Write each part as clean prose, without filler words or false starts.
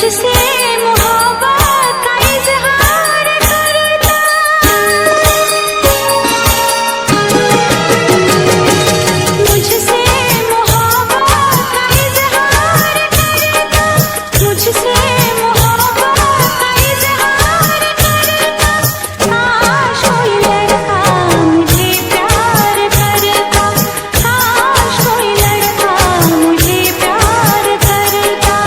मुझसे मोहब्बत का इजहार करता, मुझसे मोहब्बत का इजहार करता, मुझसे मोहब्बत का इजहार करता। काश कोई लड़का मुझे प्यार करता, काश कोई लड़का मुझे प्यार करता।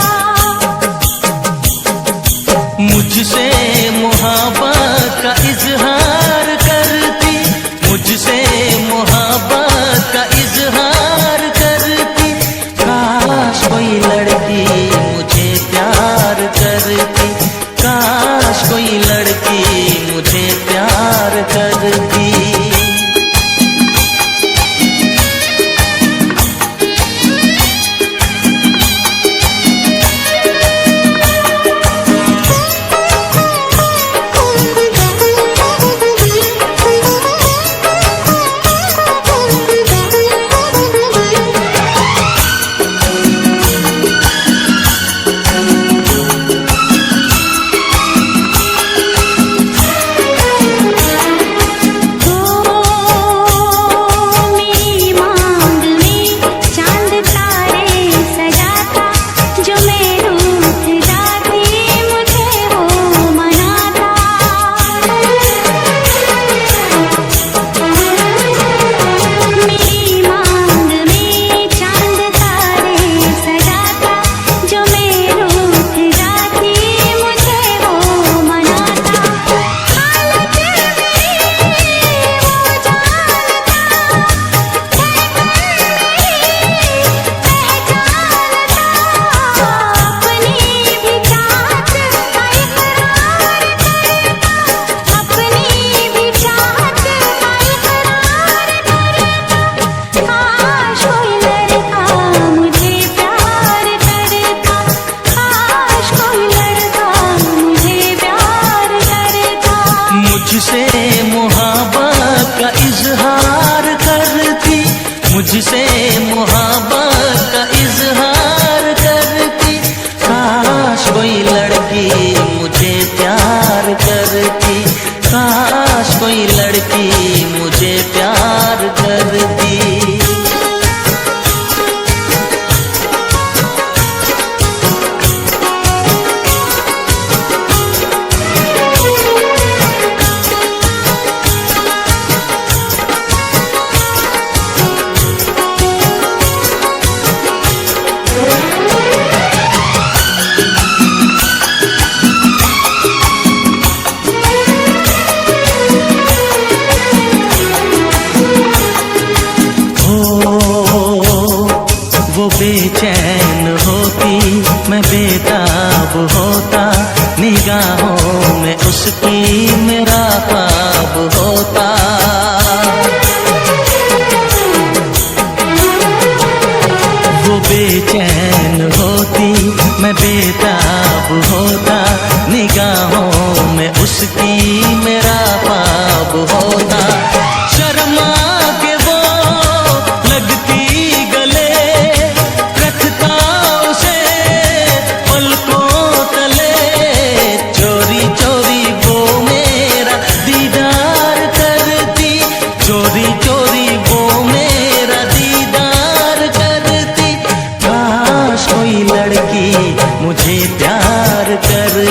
मुझसे मोहब्बत का इजहार करती, मुझसे मोहब्बत का इजहार करती। काश कोई लड़की मुझे प्यार करती, काश कोई लड़की मुझे प्यार करती। मुझसे मोहब्बत का इजहार करती, मुझसे मोहब्बत का इजहार करती। काश कोई लड़की मुझे प्यार करती, काश कोई लड़की मुझे प्यार करती। वो बेचैन होती, मैं बेताब होता, निगाहों में उसकी मेरा ख्वाब होता। वो बेचैन होती, मैं बेताब होता, निगाहों में उसकी मेरा ख्वाब होता। शर्मा के वो लगती गले, रखता उसे पलकों तले। चोरी चोरी वो मेरा दीदार करती, चोरी चोरी वो मेरा दीदार करती। काश कोई लड़की मुझे प्यार कर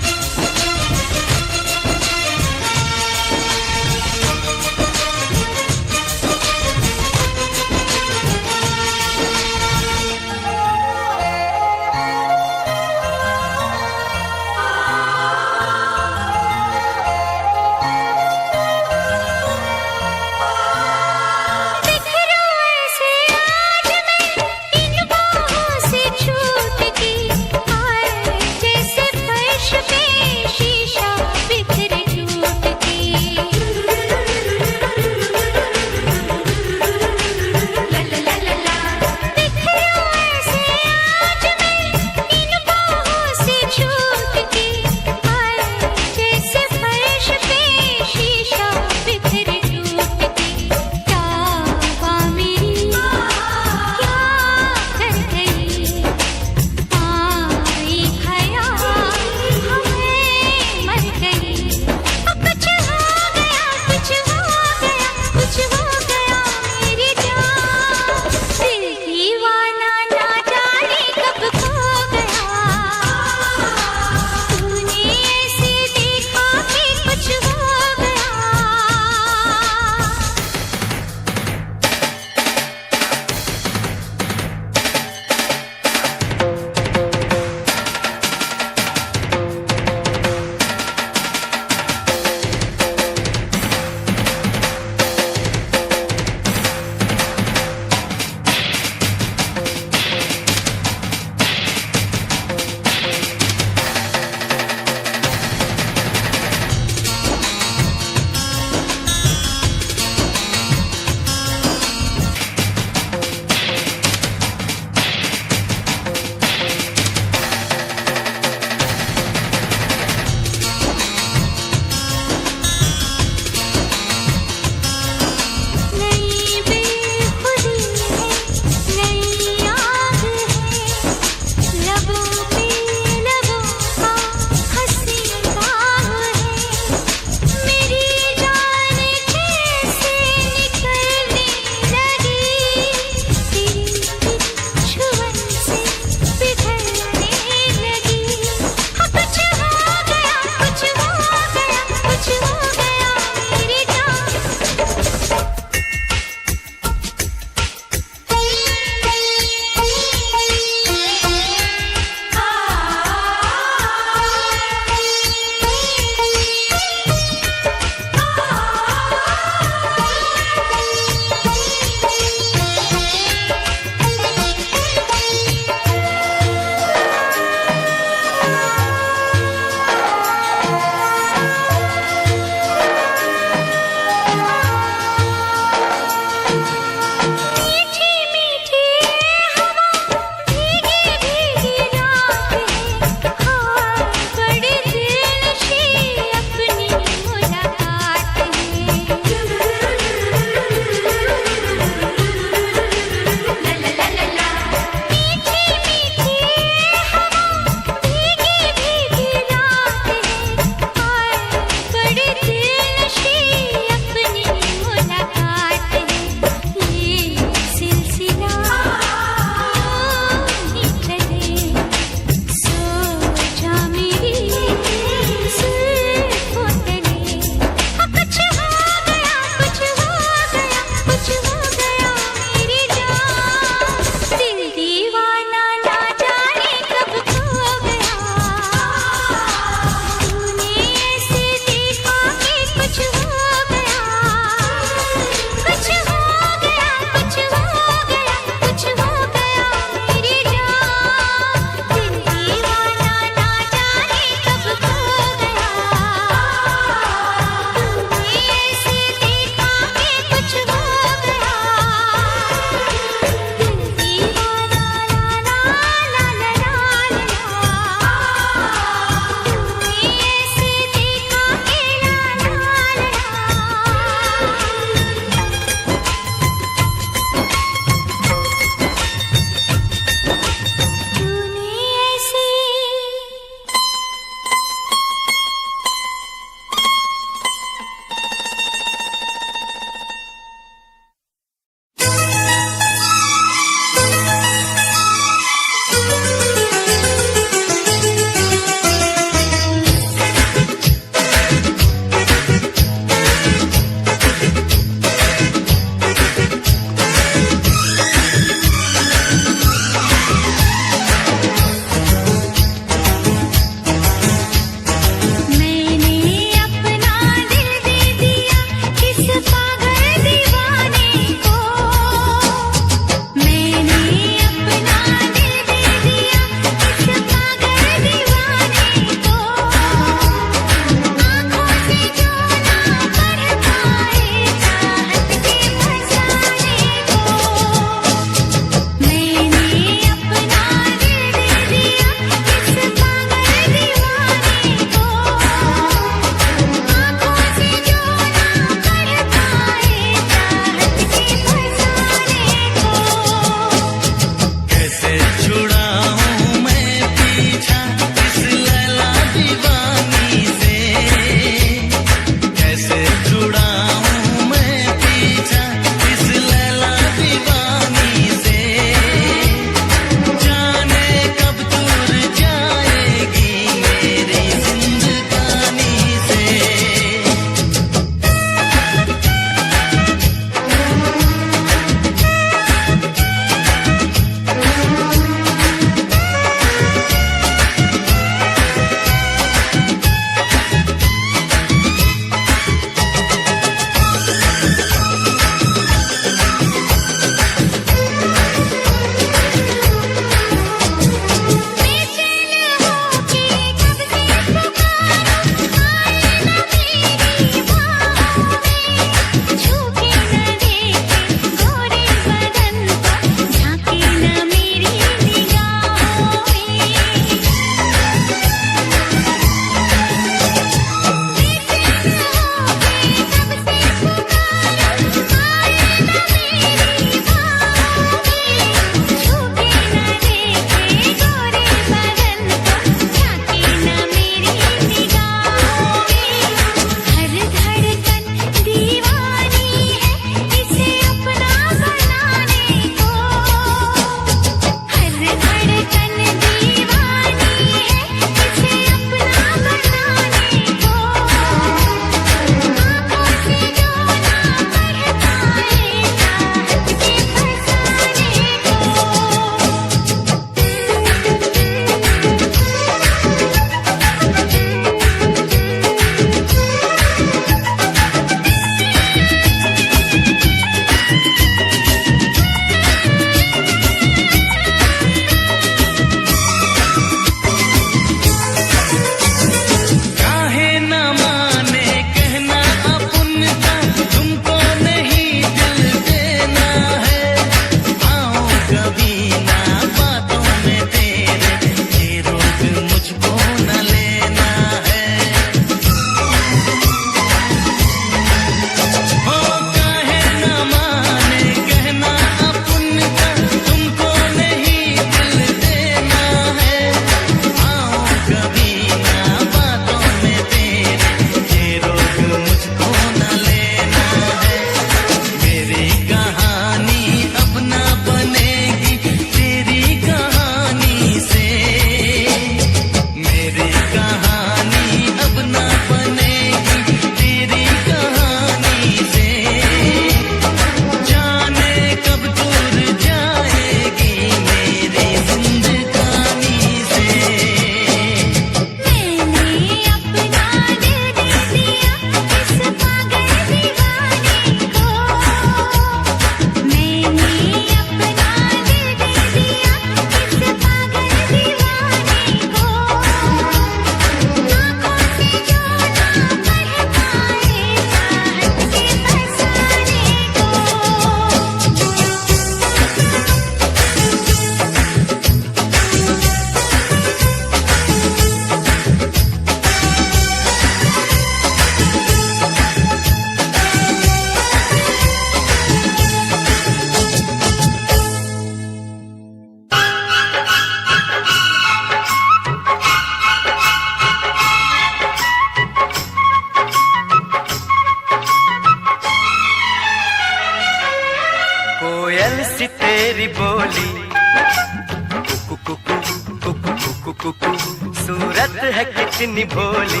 कुकू सूरत है कितनी भोली,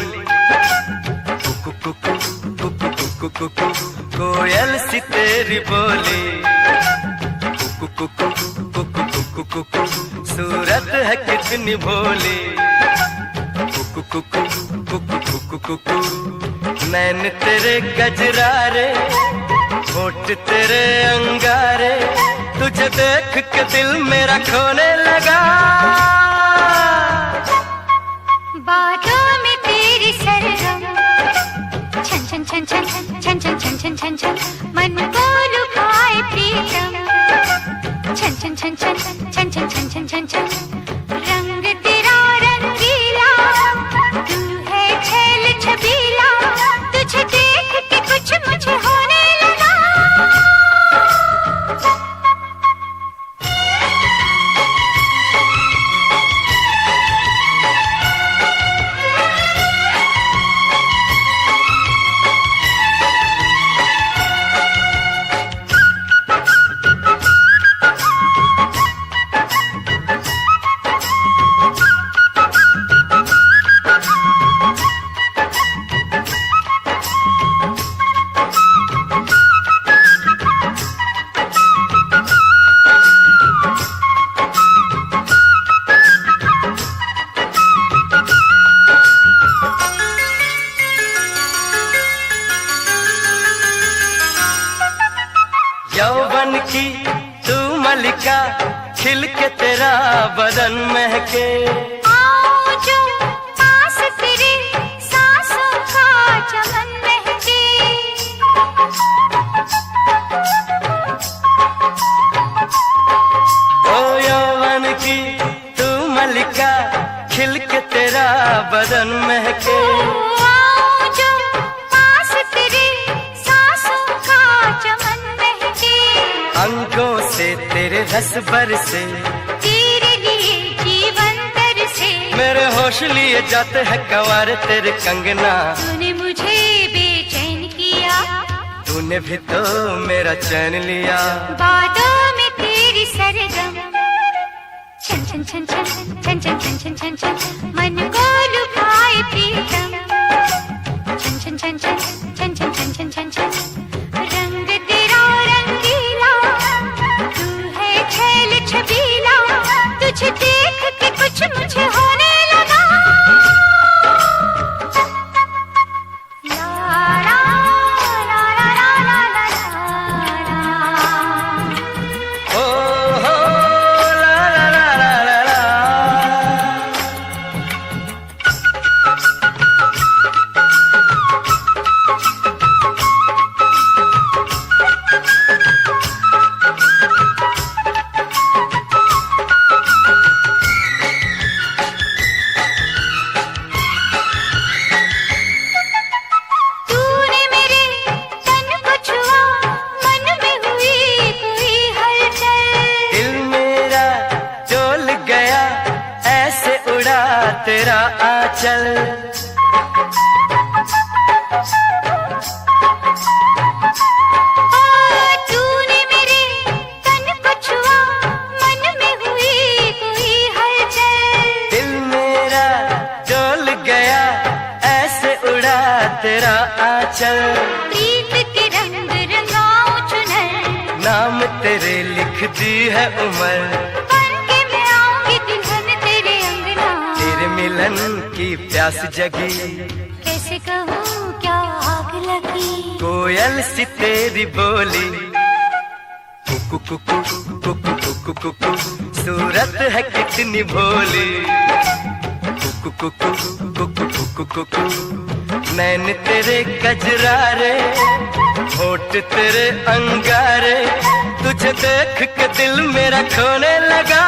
कुकू कुकू कुकू कुकू कुकू कोयल सी तेरी बोली, कुकू कुकू कुकू कुकू कुकू सूरत है कितनी भोली, कुकू कुकू कुकू कुकू कुकू नैन तेरे गजरारे, होठ तेरे अंगारे, तुझे देख के दिल मेरा खोने लगा। बातों में तेरी सरगम, छन छन छन छन छन छन छन छन छन छन मन को लुभाए प्रीतम, छन छन छन छन छन छन छन छन छन छन रंग तेरा रंगीला, तू है छैल छबीला, तुझे देख के कुछ मुझे होने लगा। यौवन की तू मलिका, खिल के तेरा बदन महके, आओ जो पास तेरे सांसों का चमन महके, ओ यौवन की तू मलिका, खिल के तेरा बदन महके, आओ जो पास तेरे सांसों का चमन महके, अंगों से तेरे रस बरसे, तेरे लिए जीवन तरसे, मेरे होश लिए जाते हैं कंवार तेरे कंगना, तूने मुझे बेचैन किया, तूने भी तो मेरा चैन लिया। बातों में तेरी सरगम, छन छन छन छन छन छन छन छन छन छन मन को लुभाए प्रीतम, छन छन छन छन छन छन छन छन छन छन रंग तेरा रंगीला, तू है छैल छबीला, तुझे देख के कुछ मुझे होने लगा। ला ला ला ला ला ला ला ला। ओ हो ला ला ला ला ला ला। तूने मेरे तन को छुआ, मन में हुई कोई हलचल, दिल मेरा डोल गया, ऐसे उड़ा तेरा आंचल, तूने मेरे तन को छुआ, मन में हुई कोई हलचल, दिल मेरा डोल गया, ऐसे उड़ा तेरा आंचल, प्रीत के रंग रंगाऊं चुनर, नाम तेरे लिख दी है उम्र, बन के मैं आऊंगी दुल्हन तेरे अंगना, तेरे मिलन की प्यास जगी, कैसे कहूँ क्या आग लगी, कोयल सी तेरी बोली, कुकू कुकू कुकू कुकू कुकू सूरत है कितनी भोली, कुकू कुकू कुकू कुकू कुकू नैन तेरे गजरारे, होठ तेरे अंगारे, तुझे देख के दिल मेरा खोने लगा।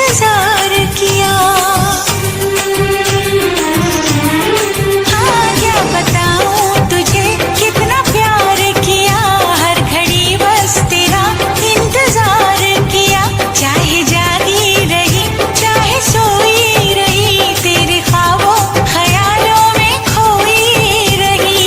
इंतजार किया। हाँ क्या बताऊं तुझे कितना प्यार किया, हर घड़ी बस तेरा इंतजार किया। चाहे जागी रही चाहे सोई रही, तेरे ख्वाबों ख्यालों में खोई रही।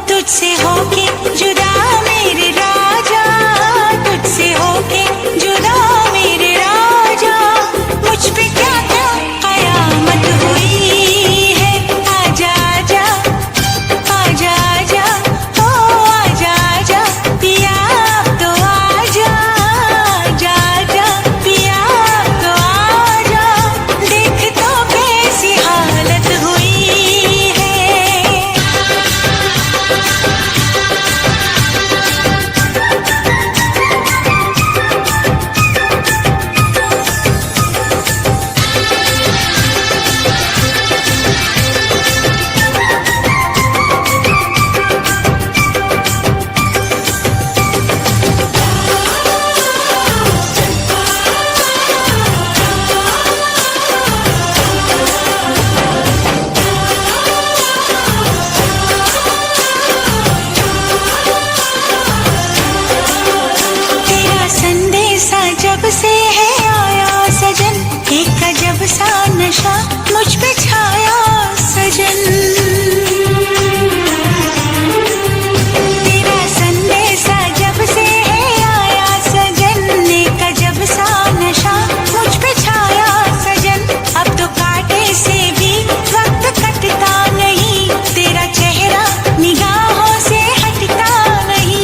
तुझसे होके जुदा मेरे राजा, तुझसे होके जुदा मेरे राजा, मुझ पे क्या क्या कयामत हुई है। आजा आजा आजा आजा ओ आजा आजा पिया अब तो आजा, आजा आजा पिया अब तो आजा, देख तो कैसी हालत हुई है। तेरा संदेशा जब से है आया सजन, एक अजब सा नशा मुझ पे छाया सजन। तेरा संदेशा जब से है आया सजन, एक अजब सा नशा मुझ पे छाया सजन। अब तो कांटे से भी वक्त कटता नहीं, तेरा चेहरा निगाहों से हटता नहीं।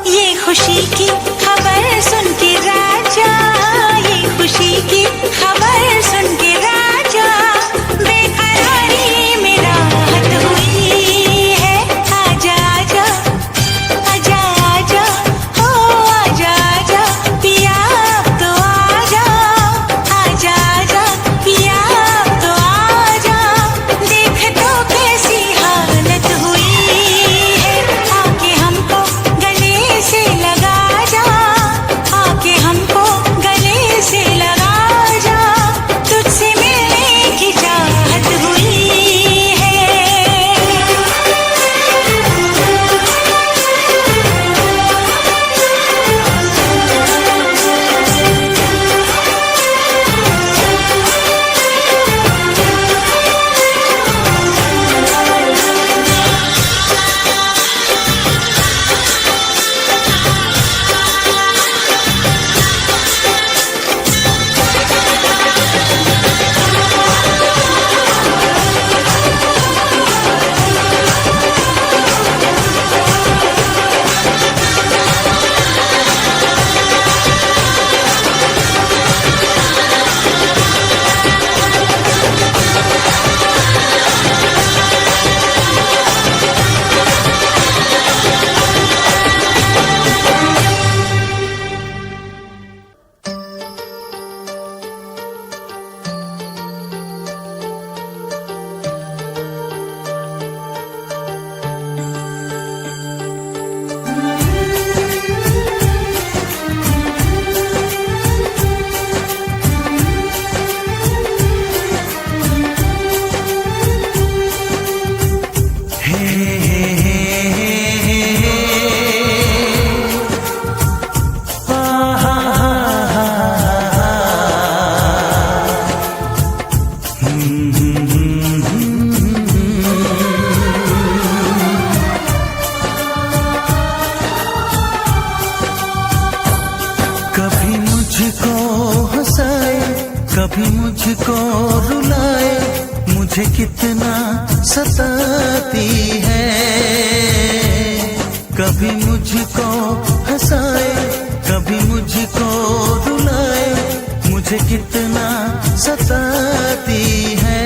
ये खुशी की खबर सुन के राजा, ये खुशी की खबर सुन के राजा, बेकरारी में राहत हुई है। आजा आजा आजा आजा ओ आजा आजा पिया अब तो आजा, आजा आजा पिया अब तो आजा, देख तो कैसी हालत हुई है। आके हमको गले से लगा जा, आके हमको गले से लगा जा, तुझसे मिलने की चाहत हुई है। कभी मुझको रुलाए, मुझे कितना सताती है। कभी मुझको हंसाए, कभी मुझको रुलाए, मुझे कितना सताती है।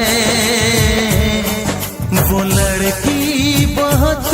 वो लड़की बहुत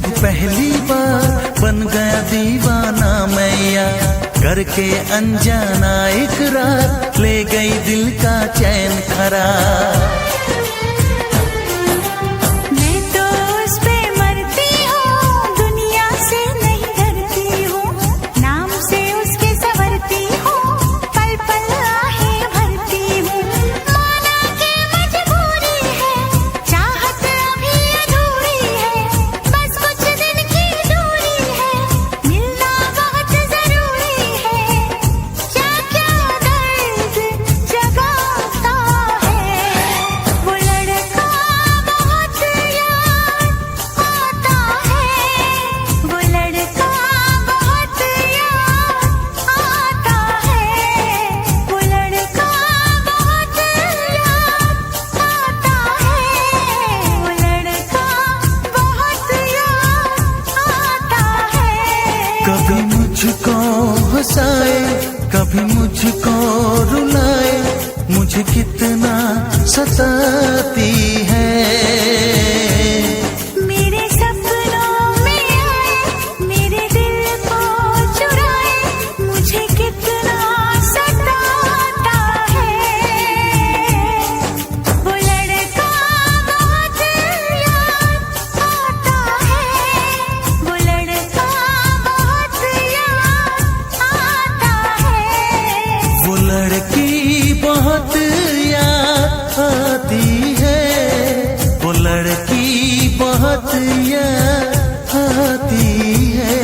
जब पहली बार बन गया दीवाना मैया, करके अनजाना इकरार ले गई दिल का चैन खरार। मैं तो उस पे मरती हूँ, दुनिया से नहीं डरती हूँ, नाम से उसके संवरती हूँ, पल पल आहें भरती हूँ। माना कि मजबूरी है, चाहत अभी अधूरी है, बस कुछ दिन की दूरी है, मिलना बहुत जरूरी है। क्या क्या दर्द जगाता है, वो लड़का बहुत याद आता है, वो लड़का बहुत याद आता है, वो लड़का बहुत याद आता है, वो लड़का बहुत याद आता है। कभी मुझको हंसाए, कभी मुझको रुलाए, मुझे कितना सताती है। मेरे सपनों में आए, मेरे दिल को चुराए, मुझे कितना सताता है। वो लड़का बहुत याद आता है, वो लड़का बहुत याद आता है। वो लड़की बहुत याद आती है, वो लड़की बहुत याद आती है।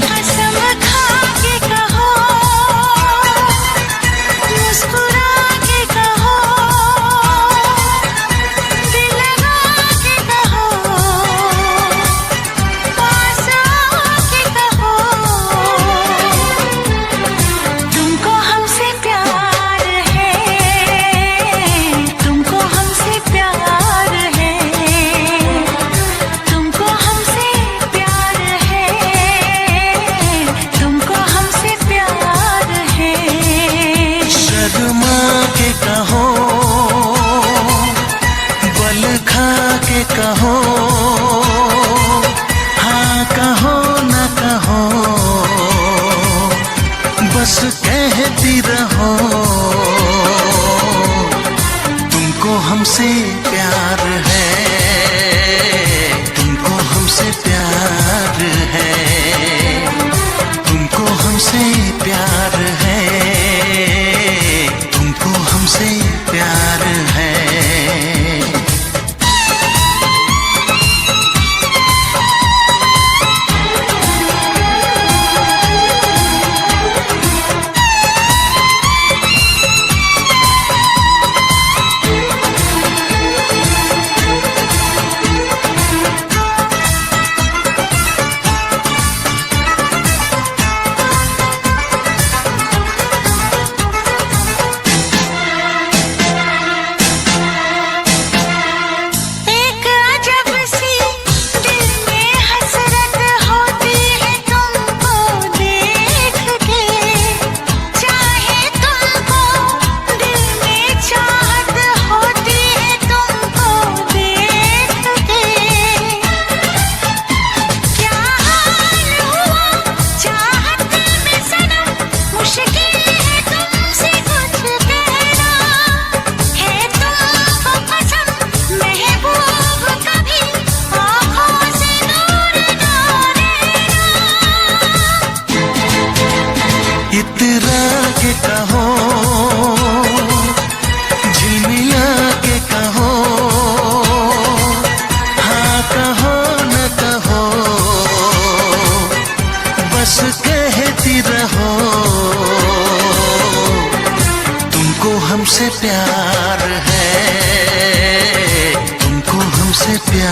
कसम खा के कहो, मुस्कुरा के कहो, दिल लगा के कहो, पास आके कहो, तुमको हमसे प्यार है, तुमको हमसे प्यार है, तुमको हमसे प्यार है, तुमको हमसे प्यार है। शर्मा के कहो, बल खा के कहो, हाँ कहो न कहो, बस कहती रहो, तुमको हमसे प्यार है, तुमको हमसे प्यार है, तुमको हमसे प्यार है, तुमको हमसे प्यार है।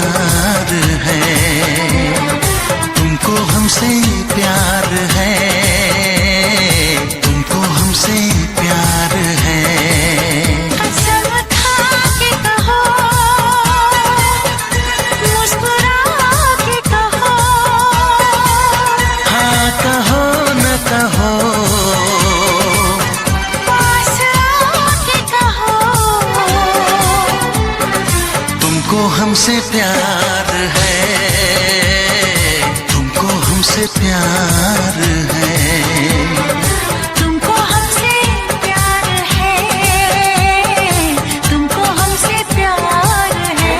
प्यार है, तुमको हमसे प्यार है, तुमको हमसे प्यार है। कसम खा के कहो, मुस्कुरा के कहो, हाँ कहो न कहो, पास आके कहो, तुमको हमसे प्यार है, तुमको हमसे प्यार है। तुमको हमसे प्यार है, तुमको हमसे प्यार है।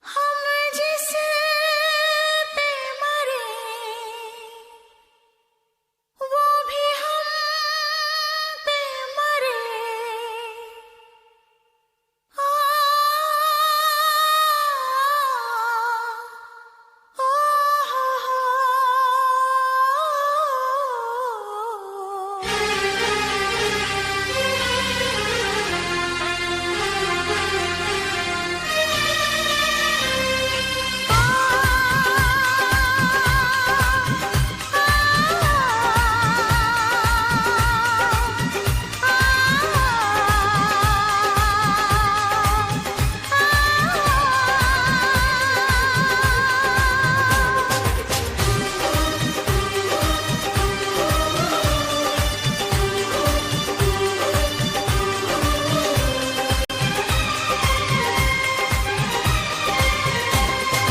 हम जिस पे मरे, वो भी हम पे मरे। आ, आ,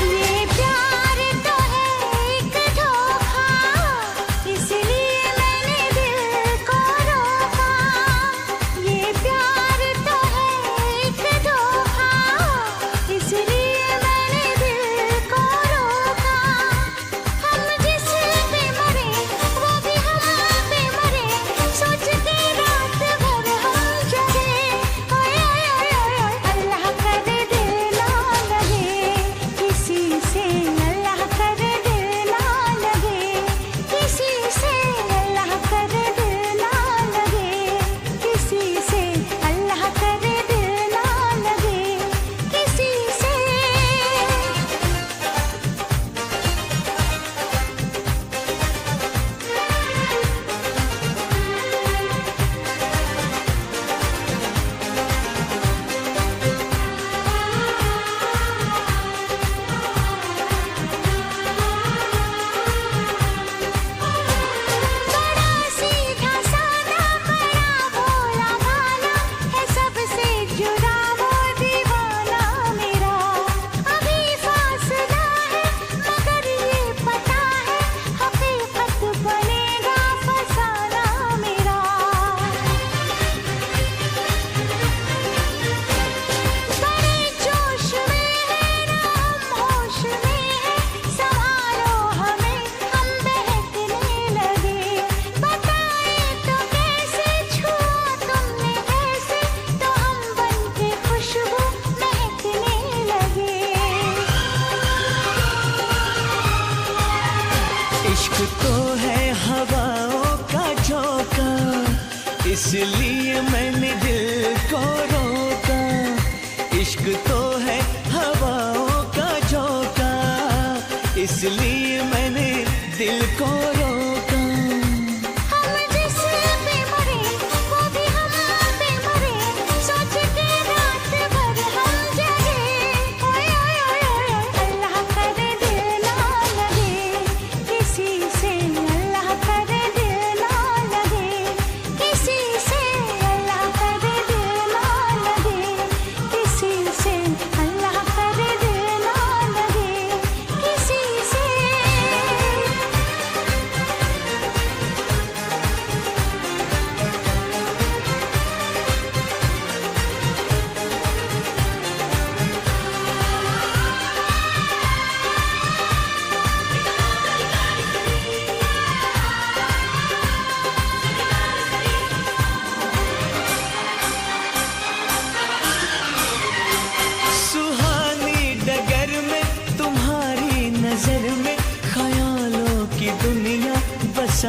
ये प्यार तो है एक धोखा, इसलिए मैंने दिल को रोका। ये प्यार तो है एक धोखा, इसलिए मैंने दिल को रोका। हम जिस पे मरे, वो भी हम पे मरे, सोच के रात भर हम जगे। ओए ओए ओए ओए, अल्लाह करे दिल ना लगे किसी से, अल्लाह करे दिल ना लगे किसी से, अल्लाह करे दिल ना लगे किसी से, अल्लाह करे दिल ना लगे किसी से। बड़ा सीधा सादा, बड़ा भोला भाला है, सबसे जुड़ा वो दीवाना मेरा। अभी फासला है मगर ये पता है, हकीकत बनेगा फसाना मेरा। बड़े जोश में है ना हम होश में है, संभालो हमें हम बहकने लगे। बताए तो कैसे छुआ तुमने ऐसे, तो हम बनके खुशबू महकने लगे। इश्क तो है हवाओं का झोंका, इसलिए मैंने दिल को रोका। इश्क तो है हवाओं का झोंका, इसलिए मैंने दिल को रोका। हम जिस पे मरे, वो भी हम पे मरे, सोच के रात भर हम जगे। ओए ओए ओए ओए, अल्लाह करे दिल ना लगे किसी से, अल्लाह करे दिल ना लगे किसी से,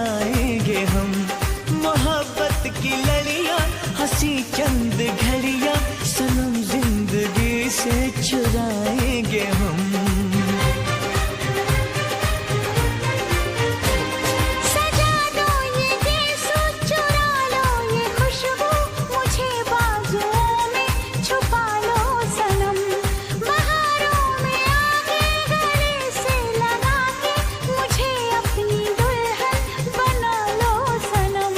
लगाएंगे हम, मोहब्बत की लड़ियां हंसी चंद घड़ियां सनम जिंदगी से चुराएंगे हम। सजा दो ये गेसू, चुरा लो ये खुशबू, मुझे बाजुओं में छुपा लो सनम। बहारों में आगे गले से लगा के मुझे अपनी दुल्हन बना लो सनम।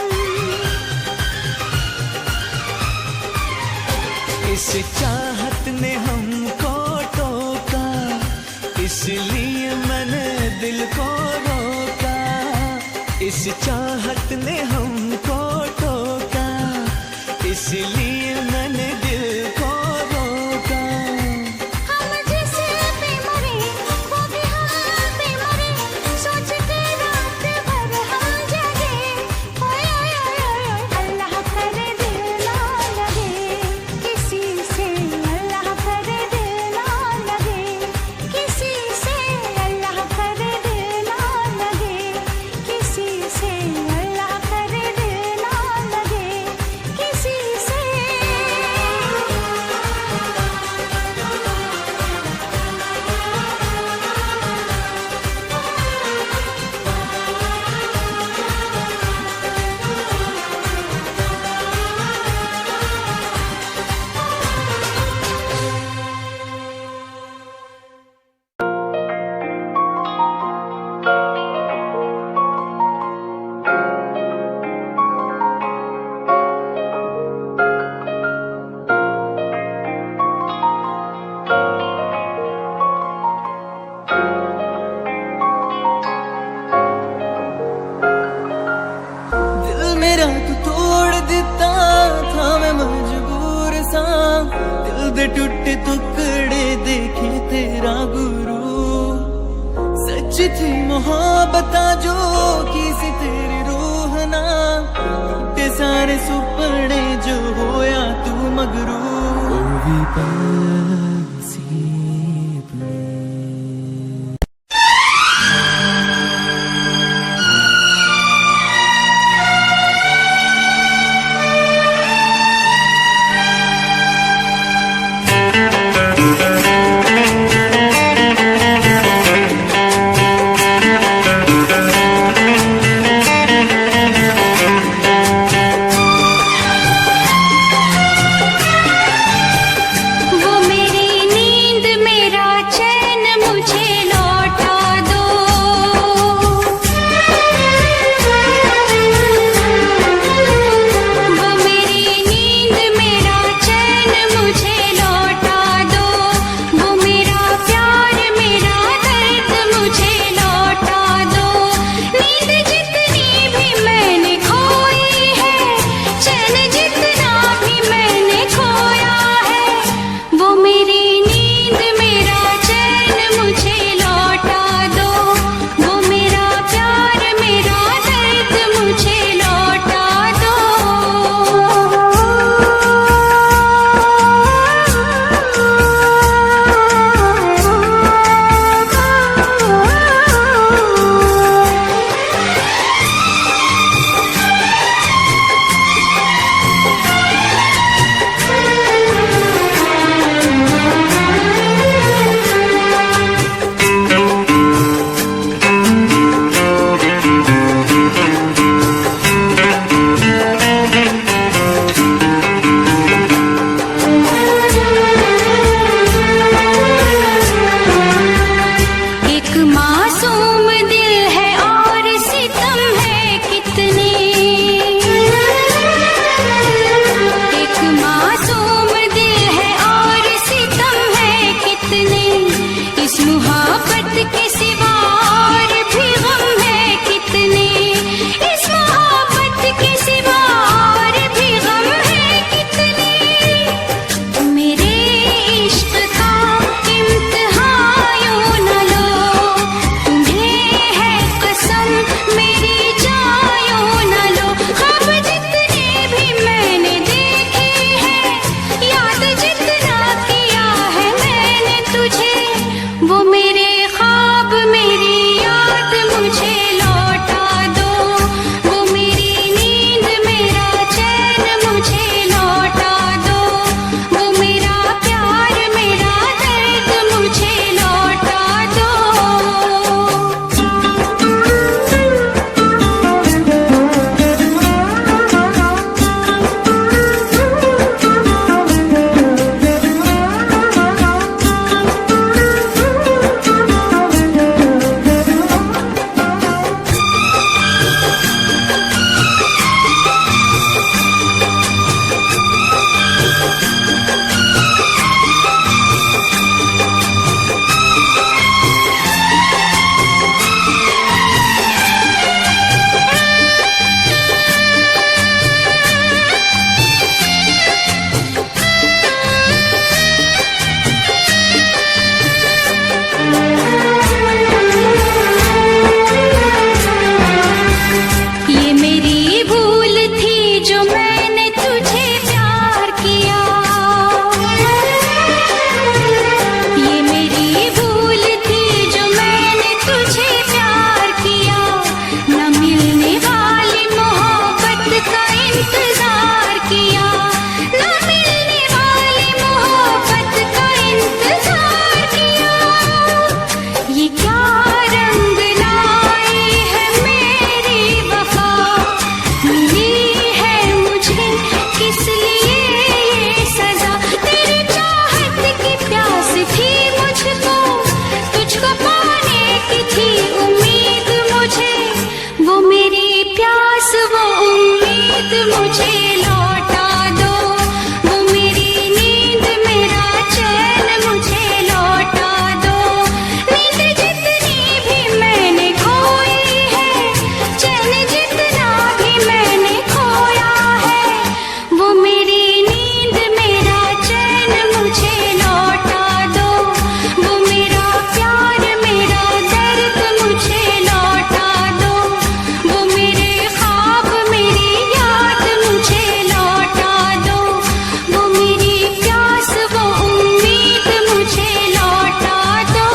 इस चाहत ने हमको टोका, इसलिए मैंने दिल को रोका। इस चाहत ने हमको टोका, इसलिए मैंने दिल को रोका। हम जिस पे मरे वो भी हम पे मरे, सोच के रात भर हम जगे। ओए ओए ओए ओए, अल्लाह करे दिल ना लगे किसी से, अल्लाह करे दिल ना लगे किसी से, अल्लाह करे दिल ना लगे किसी से, अल्लाह करे दिल ना लगे किसी से। दिल मेरा तू तोड़ दिता था, मैं मजबूर सा। दिल दे टुटे टुकड़े देखे तेरा गुरु। सच थी मोहब्बत जो की सी तेरी रूह ना, टूटे सारे सुपने जो होया तू मगरू। ओ भी नसीब ने प्यास वो उम्मीद मुझे लौटा दो, वो मेरी नींद मेरा चैन मुझे लौटा दो। नींद जितनी भी मैंने खोई है, चैन जितना भी मैंने खोया है, वो मेरी नींद मेरा चैन मुझे लौटा दो, वो मेरा प्यार मेरा दर्द मुझे लौटा दो, वो मेरे ख्वाब मेरी याद मुझे लौटा दो, वो मेरी प्यास वो उम्मीद मुझे लौटा दो।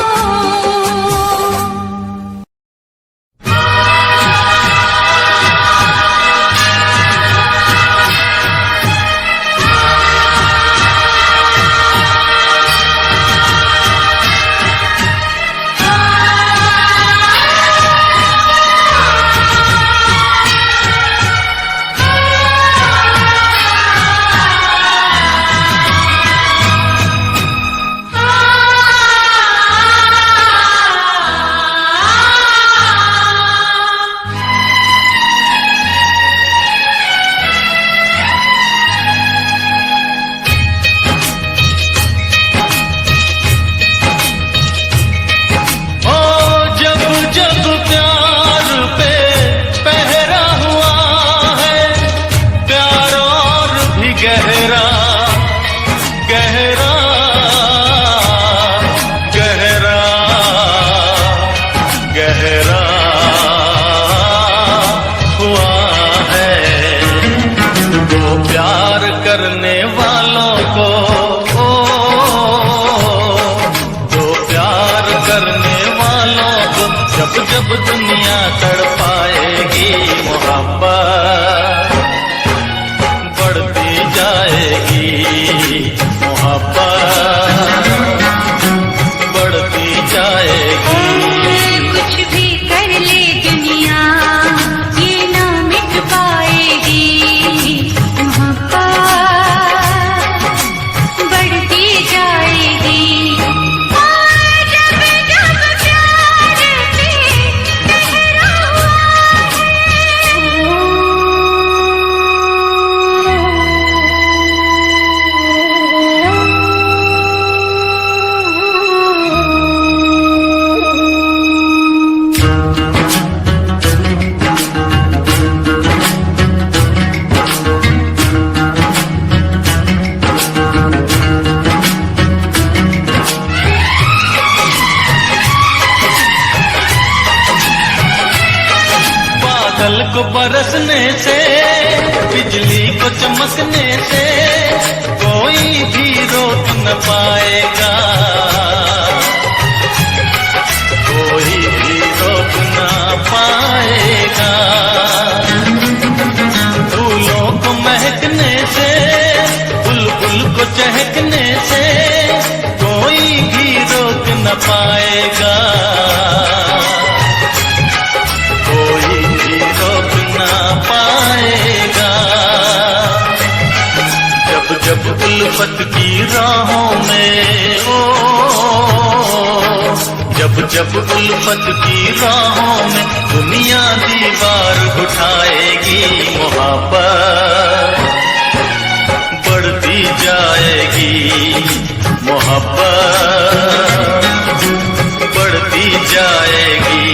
ओ जब जब प्यार पे पहरा हुआ है, प्यार और भी गहरा गहरा गहरा गहरा हुआ है। वो प्यार करने वालों को तो प्यार करने वालों को जब जब दुनिया तड़पाएगी, मोहब्बत बढ़ती जाएगी, मोहब्बत बढ़ती जाएगी। कुछ भी कर ले दुनिया ये ना मिट पाएगी, मोहब्बत बढ़ती जाएगी। जब जब प्यार पे पहरा हुआ बादल को बरसने से, बिजली को चमकने से कोई भी रोक न पाएगा, कोई भी रोक न पाएगा। फूलों को महकने से, बुलबुल को चहकने से कोई भी रोक न पाएगा, कोई भी रोक ना पाएगा। जब जब उल्फत की राहों में जब जब उल्फत की राहों में दुनिया दीवार उठाएगी, मोहब्बत बढ़ती जाएगी, मोहब्बत बढ़ती जाएगी।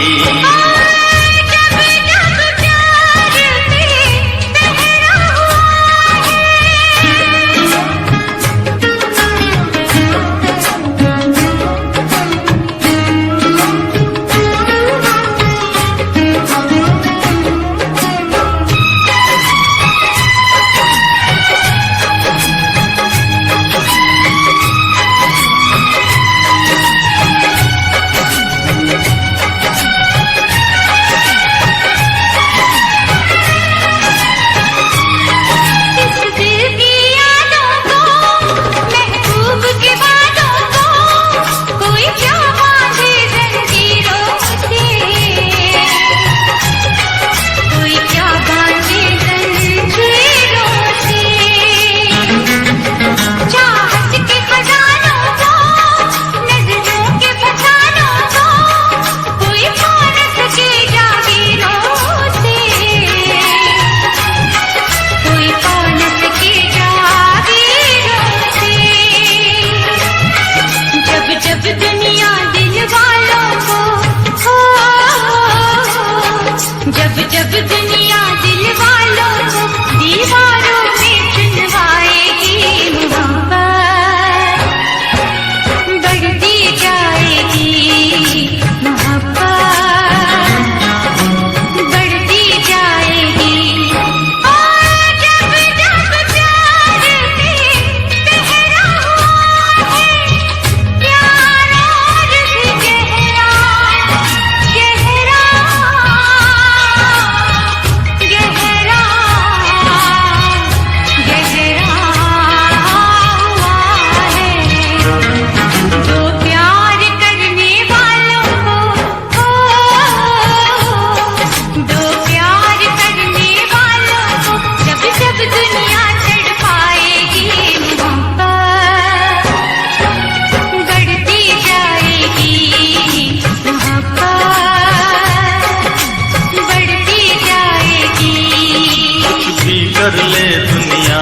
कर ले दुनिया,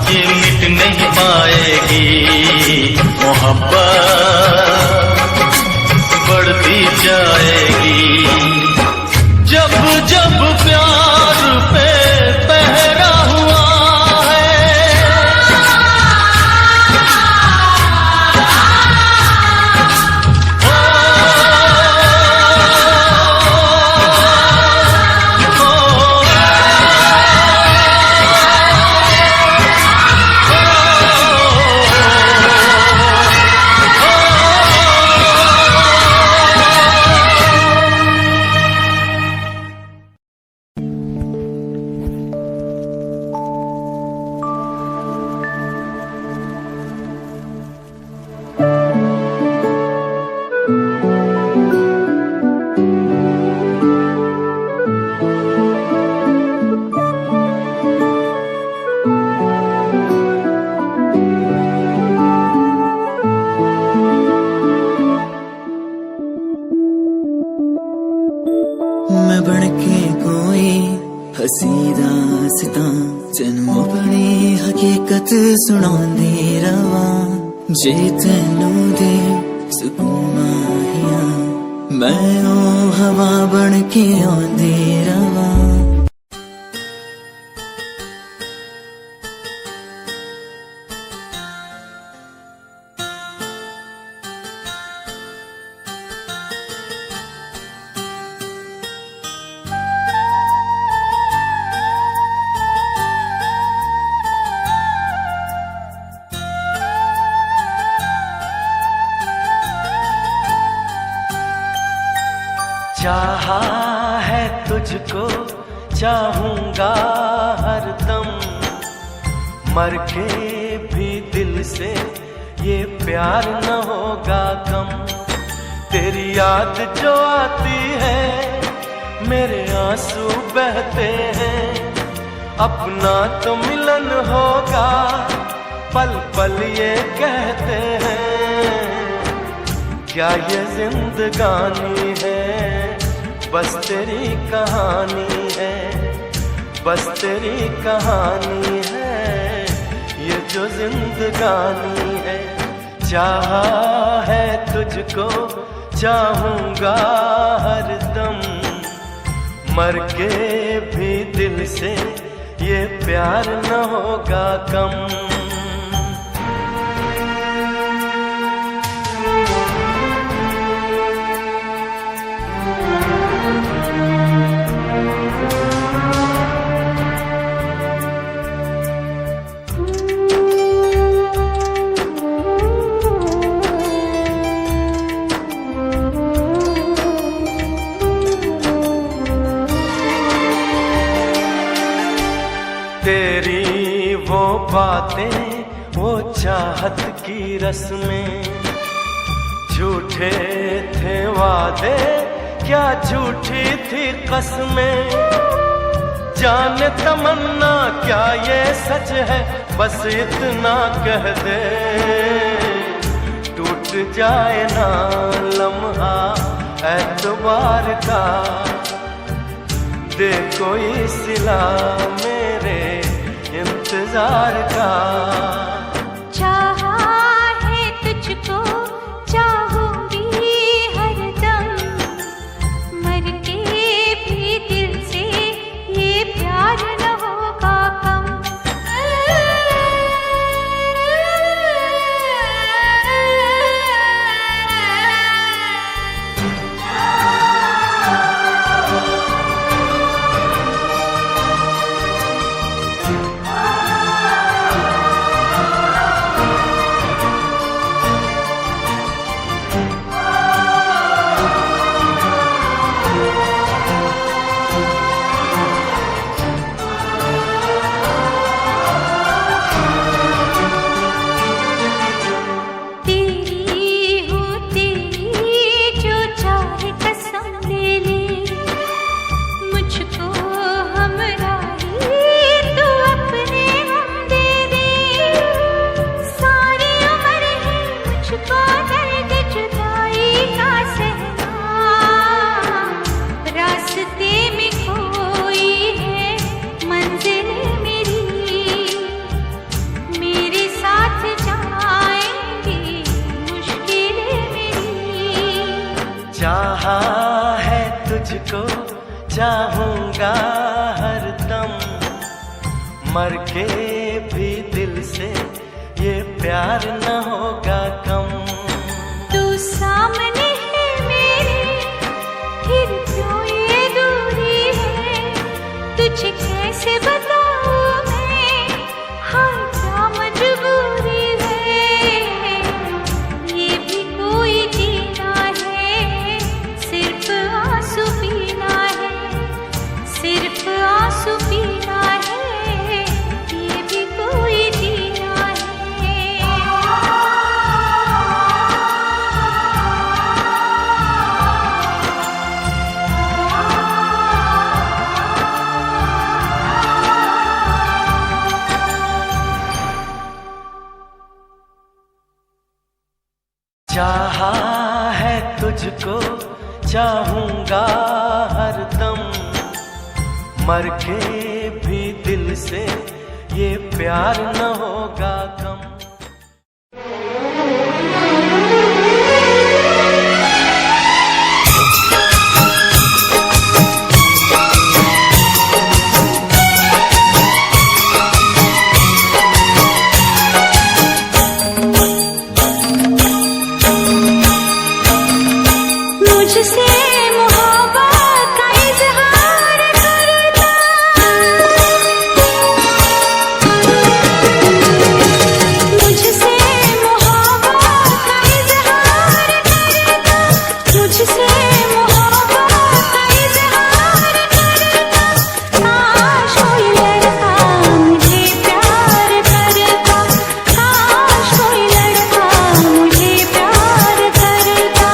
ये मिट नहीं पाएगी। मोहब्बत बढ़ती जाएगी। जब जब प्यार पे पहरा हुआ है, मैं बनके कोई हसी दास्तां तेनू अपनी हकीकत सुणांदी रवां। जे तैनू दे सुकून माहिया, मैं ओ हवा बनके आंदी रवां। चाहा है तुझको, चाहूंगा हरदम, मर के भी दिल से ये प्यार न होगा कम। तेरी याद जो आती है, मेरे आंसू बहते हैं। अपना तो मिलन होगा, पल पल ये कहते हैं। क्या ये जिंदगानी है, बस तेरी कहानी है, बस तेरी कहानी है, ये जो जिंदगानी है। चाहा है तुझको, चाहूंगा हरदम, मर के भी दिल से ये प्यार न होगा कम। तेरी वो बातें, वो चाहत की रस्में, झूठे थे वादे, क्या झूठी थी कसमें। जाने तमन्ना क्या ये सच है, बस इतना कह दे। टूट जाए ना लम्हा एतबार का, दे कोई सिला मेरे इंतजार का। चाहा है तुझको, चाहूंगी हरदम, मर के भी दिल से ये प्यार न होगा कम। चाहूंगा हरदम, मर के भी दिल से ये प्यार न होगा कम। तू सामने है मेरे, फिर क्यों ये दूरी है, तुझे कैसे बताऊं मैं, हाँ क्या मजबूरी है। ये भी कोई जीना है, सिर्फ आंसू पीना है, सिर्फ आंसू पीना है, ये भी कोई जीना है। चाहा है तुझको चाहूंगा हरदम, मर के भी दिल से ये प्यार न होगा कम। मुझसे मोहब्बत का इजहार करता, मुझसे मोहब्बत का इजहार करता, मुझसे मोहब्बत का इजहार करता। काश कोई लड़का मुझे प्यार करता, काश कोई लड़का मुझे प्यार करता।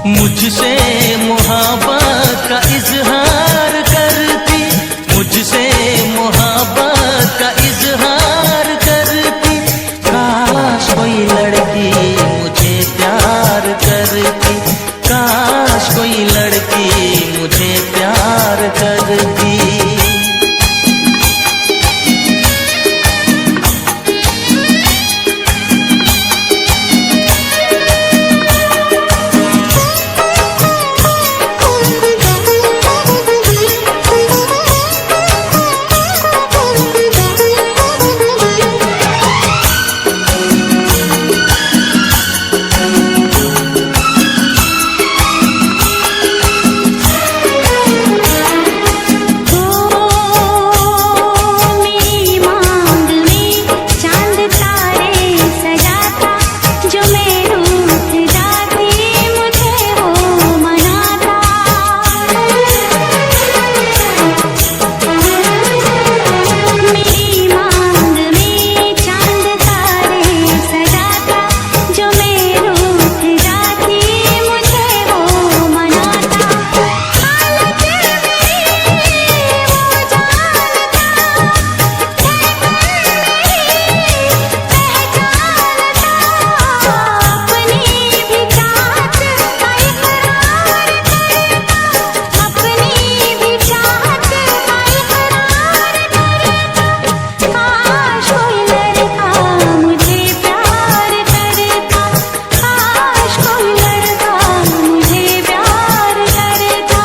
मुझसे मोहब्बत का इजहार करती, मुझसे मोहब्बत का इजहार करती। काश कोई लड़की मुझे प्यार करती, काश कोई लड़की मुझे प्यार करती। मेरी मांग में चांद तारे सजाता, जो मैं रूठ जाती मुझे वो मनाता। मेरी मांग में चांद तारे सजाता, जो मैं रूठ जाती मुझे वो मनाता। हालत मेरी वो जानता, अपनी भी चाहत का इकरार करता, अपनी भी चाहत का इकरार करता। काश कोई लड़का मुझे प्यार करता, काश कोई लड़का मुझे प्यार करता।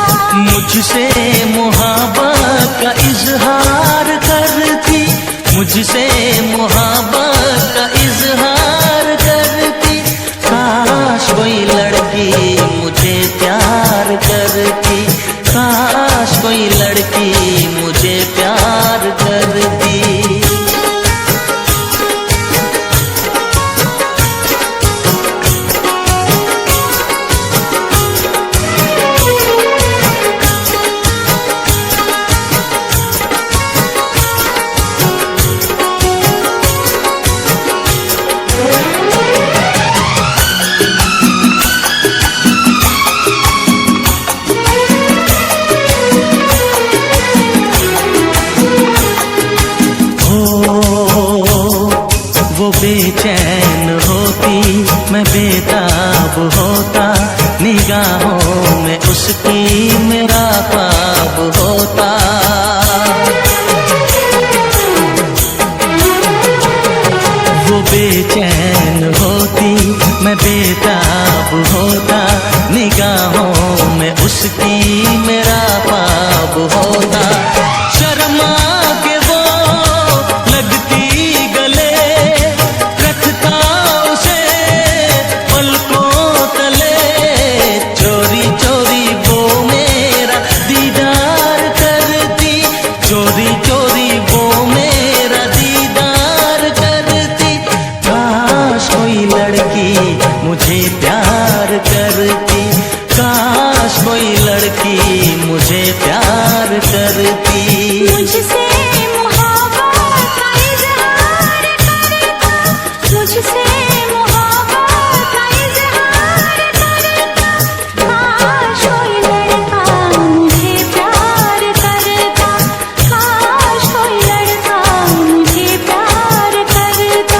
मुझसे मोहब्बत का इजहार करती, मुझसे मोहब्बत का इजहार करती। काश कोई लड़की मुझे प्यार करती, काश कोई लड़की मुझे प्यार करती। प्यार करती। मुझसे मोहब्बत का इजहार करता, मुझसे मोहब्बत का इजहार करता। काश कोई लड़का मुझे प्यार करता, काश कोई लड़का मुझे प्यार करता।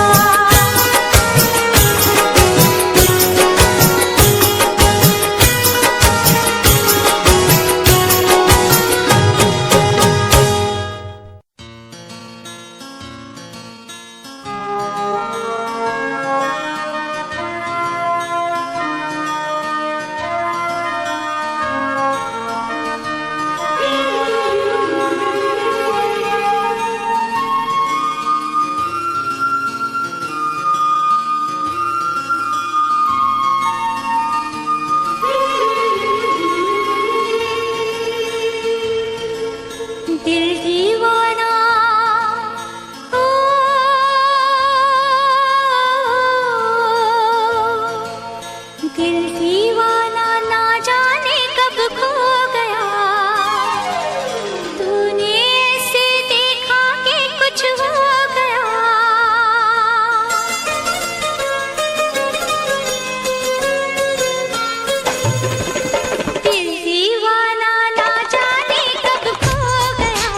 दिल दीवाना ओ, दिल दीवाना ना जाने कब खो गया। तूने ऐसे देखा कि कुछ हो गया। दिल दीवाना ना जाने कब खो गया।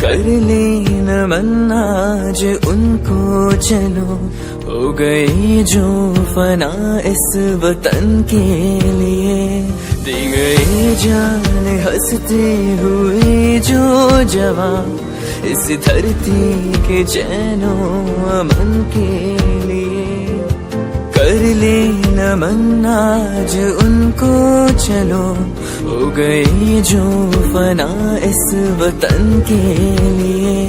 कर ले नमन आज उनको चलो, हो गए जो फना इस वतन के लिए, दी गई जान हंसते हुए जो जवान इस धरती के चैनो अमन के लिए। कर ले नमन आज उनको चलो, हो गए जो फना इस वतन के लिए।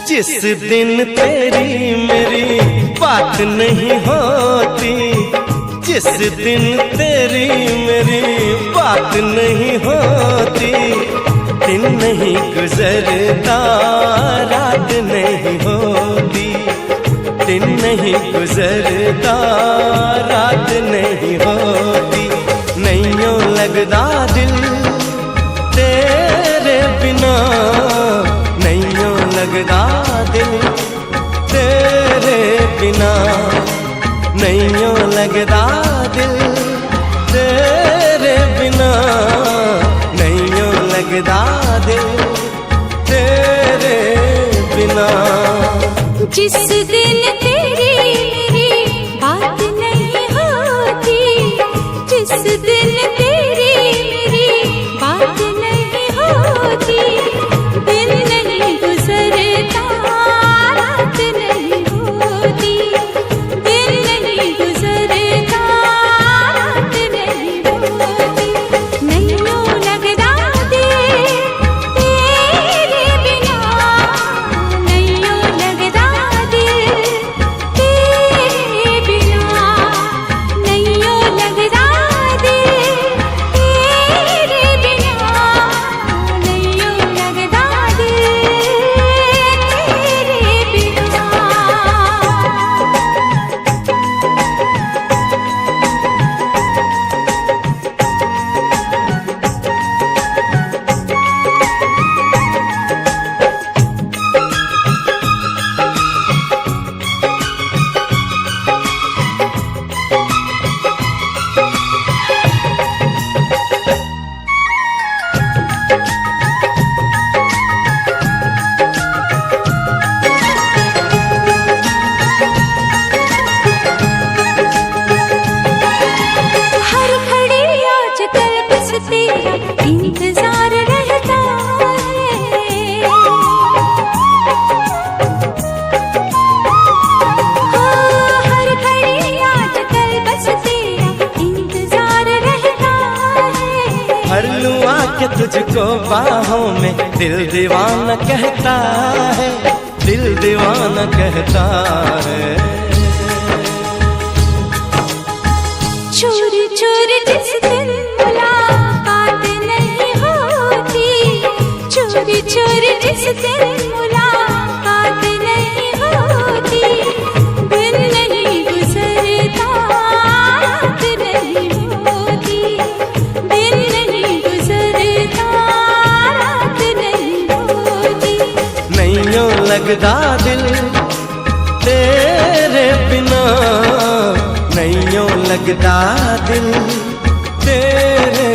जिस दिन तेरी मेरी बात नहीं होती, जिस दिन तेरी मेरी बात नहीं होती, दिन नहीं गुजरता रात नहीं होती, दिन नहीं गुजरता रात नहीं होती। नैयों लगदा दिल तेरे बिना, नैयों लगदा दिल तेरे बिना, नैयों लगदा दिल तेरे बिना, नैयों लगदा दिल तेरे बिना। जिस दिन तेरी मेरी बात नहीं होती, जिस दिन तेरी मेरी बात नहीं होती, दिन नहीं गुजरता रात नहीं होती, दिन नहीं गुजरता रात नहीं होती। नैयों लगदा दिल तेरे बिना, नैयों लगदा दिल तेरे बिना, नैयों लगदा दिल तेरे बिना, नैयों लगदा दिल तेरे बिना। हर घड़ी आजकल बस तेरा इंतजार रहता है, हाँ, हर घड़ी आजकल बस तेरा इंतजार रहता है। हर लूं आके तुझको बाहों में, दिल दीवाना कहता है, दिल दीवाना कहता है। चोरी चोरी जिस दिन मुलाकात नहीं होती, चोरी चोरी जिस दिन मुलाकात नहीं होती, दिन नहीं गुजरता रात नहीं होती, दिन नहीं गुजरता रात नहीं होती। नैयों लगदा दिल तेरे बिना, नैयों लगदा दिल तेरे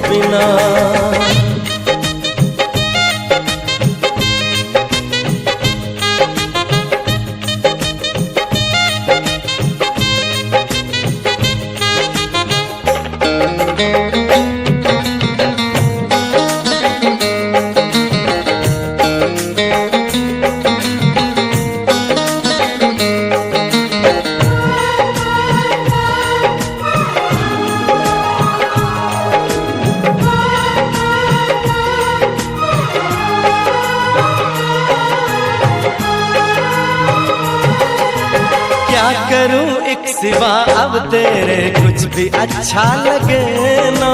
बिना। क्या करूं एक सिवा अब तेरे कुछ भी अच्छा लगे ना।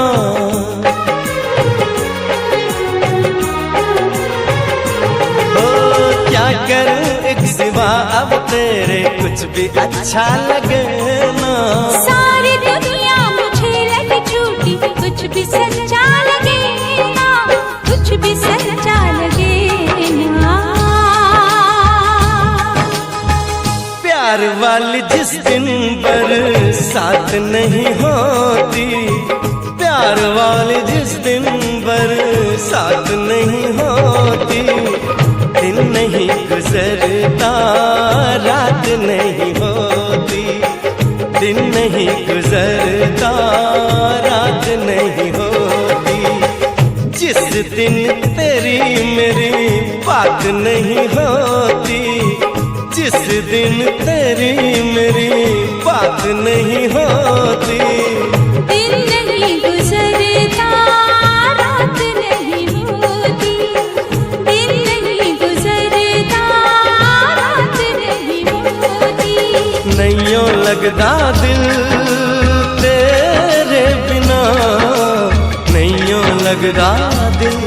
तेरे कुछ भी अच्छा लगे ना। सारी दुनिया मुझे लगे झूठी, कुछ भी सच्चा लगे ना, कुछ भी सच्चा लगे ना। प्यार वाली जिस दिन बरसात नहीं होती, प्यार वाली जिस दिन बरसात नहीं होती, दिन नहीं गुजरता रात नहीं होती, दिन नहीं गुजरता रात नहीं होती। जिस दिन तेरी मेरी बात नहीं होती, जिस दिन तेरी मेरी बात नहीं होती, दिन नहीं गुजरता रात नहीं होती, दिन नहीं गुजरता रात नहीं होती। नैयों लगदा दिल तेरे बिना, नैयों लगदा दिल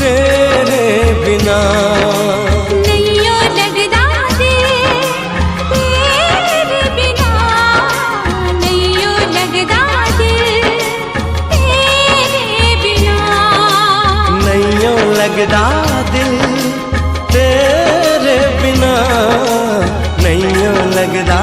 तेरे बिना। नैयों लगदा दिल तेरे बिना, नैयों लगदा दिल तेरे बिना। नैयों लगदा दिल तेरे बिना, नैयों लगदा